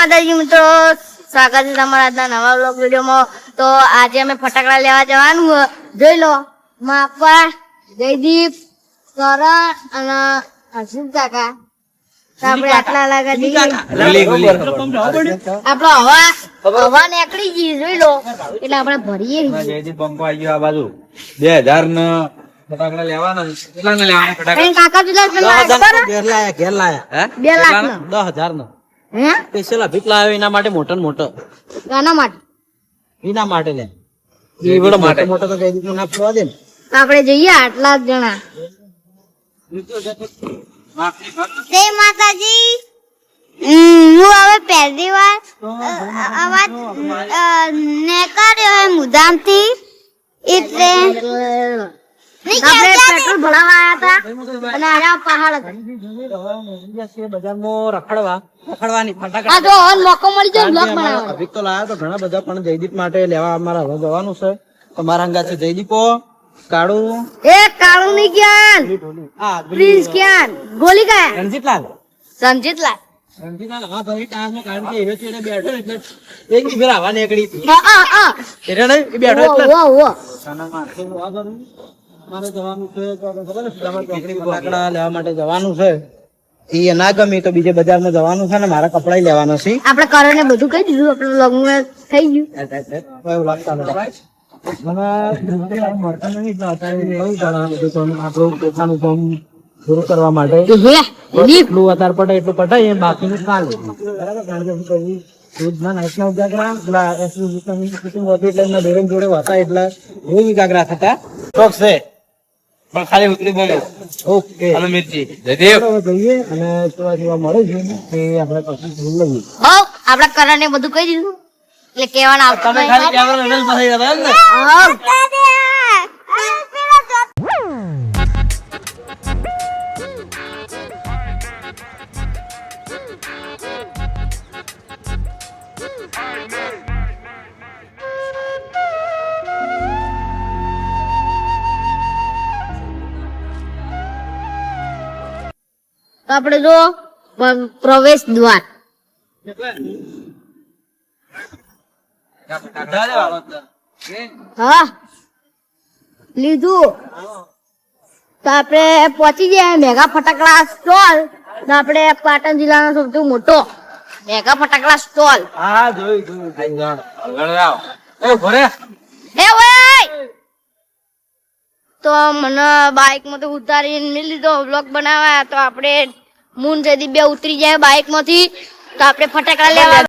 માતાજી મિત્રો, સ્વાગત છે તમારા આજના નવા વ્લોગ વિડીયોમાં। તો આજે અમે ફટાકડા લેવા જવાનું જોઈ લો, માપા, જયદીપ, કરણ અને હર્ષિત કાકા। આપણે આટલા લાગા જઈએ, આપણો હવા નીકળી ગઈ જોઈ લો, એટલે આપણે ભરીએ। જયદીપ બંકો આવી ગયો આ બાજુ 2000 ના ફટાકડા લેવાના। કેટલા ને લેવાના ફટાકડા? કાકા તું ઘેર લાયા 2 લાખ નો 10000 નો હે સ્પેશિયલ અભિક લાવ્યો એના માટે મોટો ને મોટો ગાના માટે એના માટે લે એ બડો મોટો મોટો તો જયદીપ નો ના ફરવા દે ને આપણે જઈએ આટલા જ જણા। જય માતાજી। હું હવે પહેલી વાર અવાજ નીકળ્યો મુદામથી, એટલે આપણે પેટ્રોલ ભરાવા આવ્યા હતા અને આયા પહાડ હતા બજારમાં રખડવાની ફટાકડા આ જો હન મોકો મળી જાય બ્લોગ બનાવવાનો। અભિક તો લાયા તો ઘણા બધા, પણ જયદીપ માટે લેવા અમારા હવે જવાનું છે। તમારા અંગા છે જયદીપો, કાળુ, એ કાળુ ની ક્યાં, પ્રિન્સ ક્યાં, ગોલી ક્યાં, રણજીતલાલ સંજીતલાલ હા ભાઈ ટાંગમાં કારણ કે હીરો ચેડે બેઠો એટલે એક ફેર આવા નીકળી હતી એટલે એ બેઠો એટલે મારે જવાનું છે ખબર છે ફટાકડા લેવા માટે જવાનું છે। એ ના ગમે તો બીજે બજારમાં જવાનું છે ને મારા કપડા લેવાના છે। આપણે કરણ ને બધું કહી દીધું, આપણે વ્લોગ માં થઈ ગયું। એવું લાગતા આપણું પોતાનું કામ પૂરું કરવા માટે એટલું વધારે પટાય એટલું પટાય, એ બાકીનું કાલે બરાબર। કારણ કે જોડે હતા એટલે એવું એકાગ્રા થતા શોખ છે, પણ ખાલી ઉતરી બોલે ઓકે મિર્ચી જઈએ અને જોવા મળે છે એ આપણે પછી લઈએ। આપણે કરણ ને બધું કહી દીધું એટલે કેવાના આવતા આપણે જો પ્રવેશ દ્વાર હા લીધું તો આપણે પહોંચી ગયા મેગા ફટાકડા સ્ટોલ। તો આપણે પાટણ જિલ્લાનો સૌથી મોટો મેગા ફટાકડા સ્ટોલ। હા જોયું તો મને બાઇક માંથી ઉતારીને મેં લીધો વ્લોગ બનાવ્યા। તો આપણે મૂન જદી બે ઉતરી જાય બાઇક માંથી, તો આપણે ફટાકડા લેવા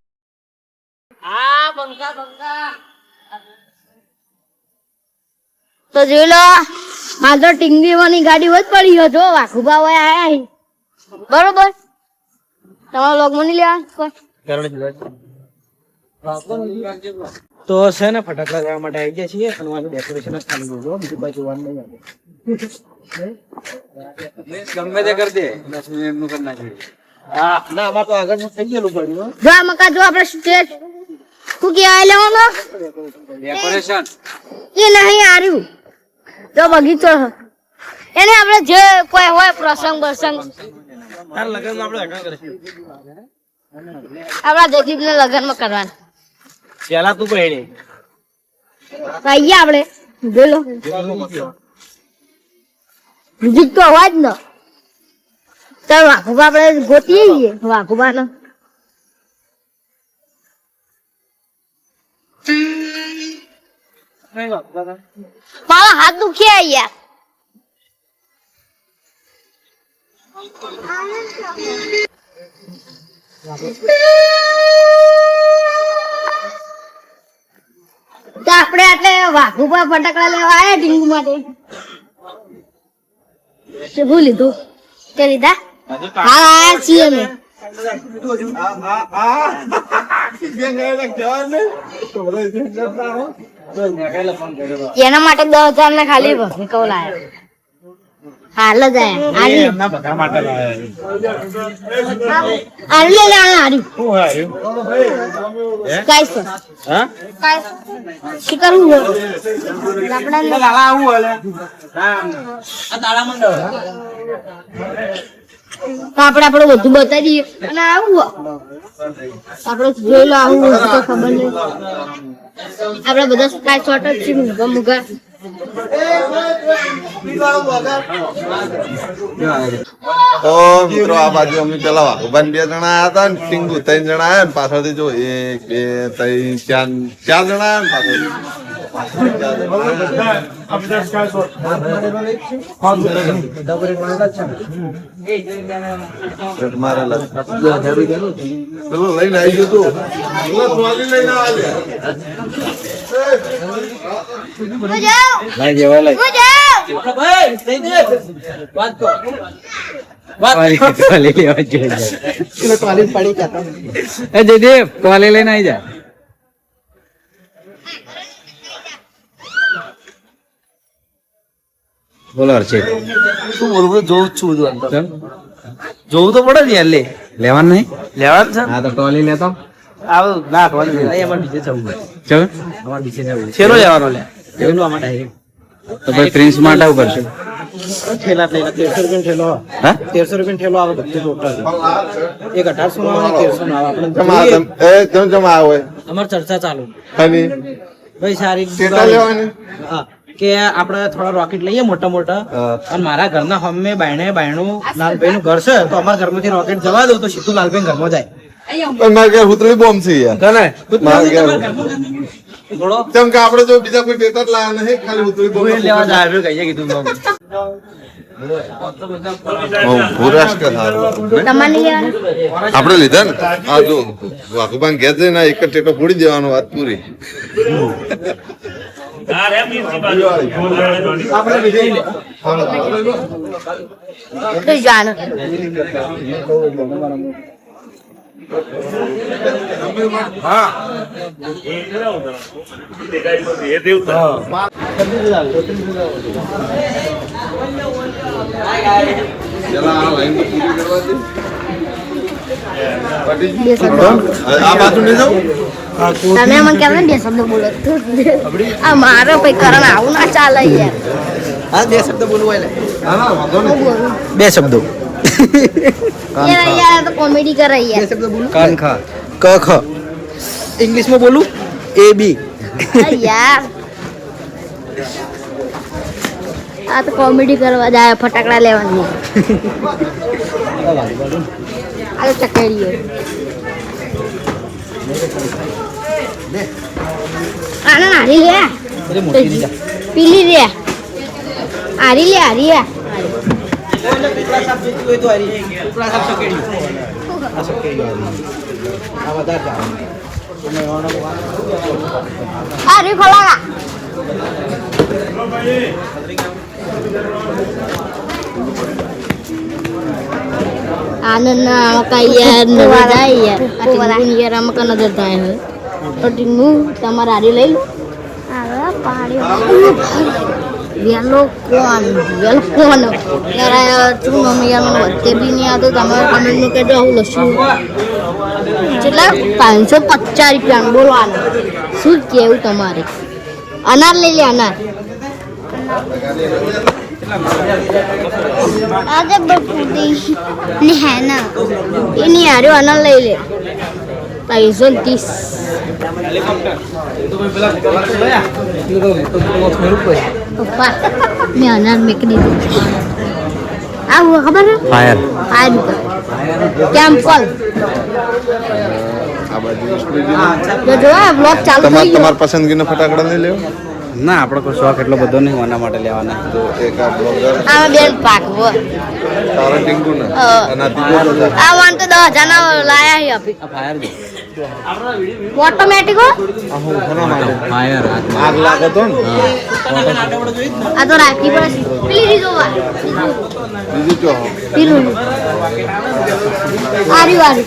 તો જોઈ લો, હાલ તો ટીંગીવાની ગાડી હોય પડી જો વાઘુબા હોય આયા બરોબર। તમારા વ્લોગ માં નહીં લેવા તો છે ને ફટાકડા લેવા માટે આવી ગયા છીએ અને મારું ડેકોરેશન જ ખાલી જોજો, બીજું કઈ જોવાનું નહીં ગમે તે કરી દે એમનું કરી નાખ્યું। હા ના આમાં તો આગળ થઈ ગયેલું પડ્યું જો આ મકા જો આપણે સ્ટેજ શું કહેવાય લેવાનો ડેકોરેશન એ નહીં આર્યું જો બગીચો એને આપણે જે કોઈ હોય પ્રસંગ તાર લગન આપણે હટા કરીશું, આપણા જગદીપ ને લગન માં કરવાના। પેલા તું પહેરી આઈએ આપણે બોલો મ્યુઝિક તો અવાજ ન ચાલ વાઘુબા આપણે ગોતીએ વાઘુબા નો મારા હાથ દુખ્યા યાર। તો આપણે એટલે વાઘુબા ફટાકડા લેવા આવ્યા ઢીંગુ માટે। શું લીધું તે લીધા? હા આયા છીએ અમે। એના માટે 10,000 ને ખાલી કહું લાયા હાલ જ આયા બધા માટે આપડે બધું બતાવી દઈએ અને આવું આપણે જોઈ લો આવું હોય તો ખબર નહીં. આપણે બધા સ્કાય શોટ જ છે મુગા મુગા. તો મિત્રો આ બાજુ અમે પેલા વાઘુબાન 2 જણા આયા હતા ને ટીંગુ 3 જણા આયા ને પાછળથી જો 1 2 3 4 જણા આયા ને પાછળ મારેલા પેલો લઈને આવી ગયો તું લઈને આવ્યા જયદેવ ટોલે લઈને આવી જા. બોલો હર્ષિત, શું બોલવું જોઉં જ છું બધું અંદર. ચલ જોવું તો પડે ને યાર. લેવાનું નહીં? લેવાનું છે હા તો ટોલી લેતો. આવું ના ટોલી અમારે બીજે જવું ચલ અમારે બીજે જવું છેલ્લો લેવાનો લે એવું આમાં ડાયરેક્ટ તો ભાઈ પ્રિન્સ માટે આવું કરશે. ઠેલા લઈને 1300 રૂપિયા ઠેલો. હા 1300 રૂપિયા ઠેલો આવે બધું ટોટલ. એક 1800 નો આવે 1300 નો આવે. આપણે જમા જમા આવે અમાર ચર્ચા ચાલુ હની ભાઈ સારી ટેટા લેવાની હા કે આપણે થોડા રોકેટ લઈએ મોટા મોટા અને મારા ઘરના હોમે બાયણું લાલભાઈ નું ઘર છે તો અમારા ઘરમાંથી રોકેટ જવા દઉં તો સીધું લાલભાઈ ઘરમાં જાય. પણ મારે ઘેર હુતળી બોમ્બ છે યાર મારે ઘેર થોડો કેમ કે આપણે જો બીજા કોઈ ટેટા જ લાયા નહીં ખાલી હુતળી બોમ્બ લેવા જાય કહીએ કીધું ભૂરાષ્ટ્ર સારું તમારે નહીં લેવાના? આપણે લીધા ને આ જો વાઘુબાન ઘેર જઈને એક જ ટેટો ફોડી દેવાનો વાત પૂરી કઈ જાણ પેલા આ લાઈન પૂરી કરવા દે આ બાજુ નહીં જાઉં તમે મને કેમ બે શબ્દ બોલો આ મારો ભાઈ કરણ આવું ના ચાલે યાર. હા બે શબ્દ બોલવું હોય ના ના વાંધો હું નહીં બોલું બે શબ્દો યાર યાર તો કોમેડી કરે યાર. શબ્દ બોલું કાન ખા ક ખ ઇંગ્લિશમાં બોલું એ બી અરે યાર આ તો કોમેડી કરવા જાય ફટાકડા લેવાની. આ તો ચકેડીઓ આના હારી લે પીલી રે હારી લે હારી લે હારી ખોલાગા આનંદ કઈ યાર નવા જાય યાર આ ટીંગુ યાર આમાં કના જતા હે તો ટીંગુ તમારે હારી લઈ લો વેલો કોણ યાર તું મમ્મી યાર મને વચ્ચે બી નહીં આવતો તમારે કમેન્ટનું કહેજો આવું લસ્યું કેટલા 550 રૂપિયા બોલવાનું શું કેવું તમારે અનાર લઈ લે અનાર આજે બપુડી ને હે ના એની હારે અનાર લઈ લે 330 પપ્પા મેં અનાર મેકી દીધું આ હું ખબર છે ફાયર કેમ્પલ આ બાજુ સ્કૂલ જો બ્લોગ ચાલુ થઈ ગયો તમાર પસંદગીનો ફટાકડા નહીં લેવો ના આપણે કોઈ શોખ એટલો બધો નહીં એના માટે લેવાના. તો એક આ બ્લોગર આ બેન પાકવો તારા ટીંગુ ને અને આ વાન તો 10,000 ના લાયા હી અભી આ ફાયર છે. ઓટોમેટિક હો ફાયર આગ લાગે તો ને આ તો રાખી પડે પેલી રીતો વા બીજું ચો પીલું આરી વારી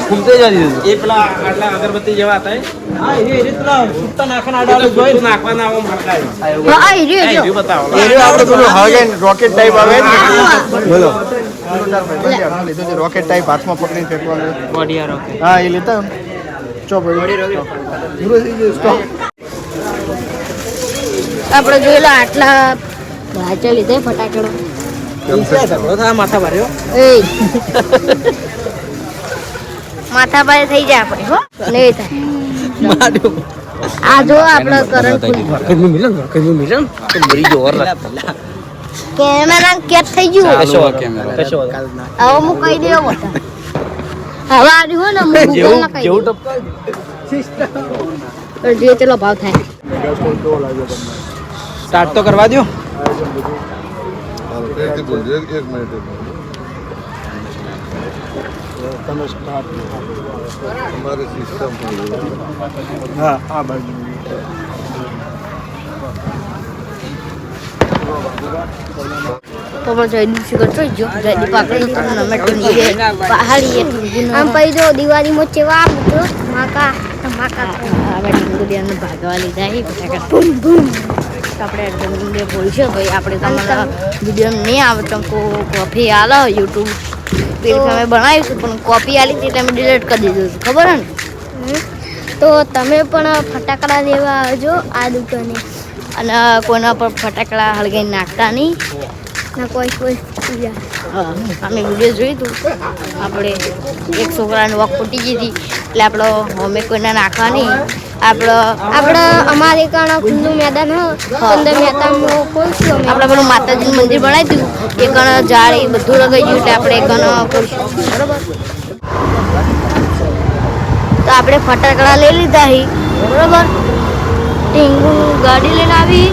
ફૂમતે જ દીધું. એ પેલા આટલા અગરબત્તી જેવા હતા હા એ રીતના છૂટા નાખવાના આડાલે જોઈ નાખવાના આમ હરકાય હા એ રે જો બતાવો આપણે પેલું હગેન રોકેટ ટાઈપ આવે ને બોલો રોકેટ ટાઈપ હાથમાં પકડીને ફેંકવાનું બોડી રોકેટ હા એ લેતા ચોપ આપણે જોઈ લો આટલા ભાચા લીધે ફટાકડા માથા ભર્યો એ માથા પાસે થઈ જાય આપણે હો નહીં થાય આ જો આપણે કરંટ કેમેરા કેટ થઈ ગયું હવે હું કહી દેવો હવે આવ્યું હોય ને હું ગૂગલ ના કહી દઉં જે તેલો ભાવ થાય સ્ટાર્ટ તો કરવા દો. એક મિનિટ તમે સ્ટાર્ટ અમારી સિસ્ટમ હા આ બાજુ તો પણ જયદીપ શિખર થઈ ગયો જયદીપ આપણે ટુર્નામેન્ટ નીચે પહાડી આમ પછી જો દિવાળીમાં ચેવા મિત્રો માકા આપણે ડીંગુડિયાને ભાગવા લીધા છે ફટાકડા બૂમ બૂમ આપણે ડીંગુડિયા બોલશે ભાઈ આપણે તમારા વિડીયો નહીં આવે તો કોફી આલો યુટ્યુબ પેજ અમે બનાવ્યું પણ કોપી આલી હતી એટલે અમે ડિલીટ કરી દીધું હતું ખબર હે ને તો તમે પણ ફટાકડા લેવા આવજો આ દુકાને અને કોઈના પર ફટાકડા હળગાઈ નાખતા નહીં ના કોઈ અમે વિડીયો જોયું હતું આપણે એક છોકરાને વોક ફૂટી ગઈ હતી એટલે આપણો અમે કોઈને નાખવા નહીં આપણે અમારે કારણે ખુલ્લું મેદાન અંદર મેદાનમાં ખોલશું આપણે પેલું માતાજીનું મંદિર બનાવી દીધું એ કણ ઝાડ એ બધું લગાઈ ગયું એટલે આપણે કણ ખોલશું બરાબર તો આપણે ફટાકડા લઈ લીધા બરાબર ટીંગુ ગાડી લઈને આવી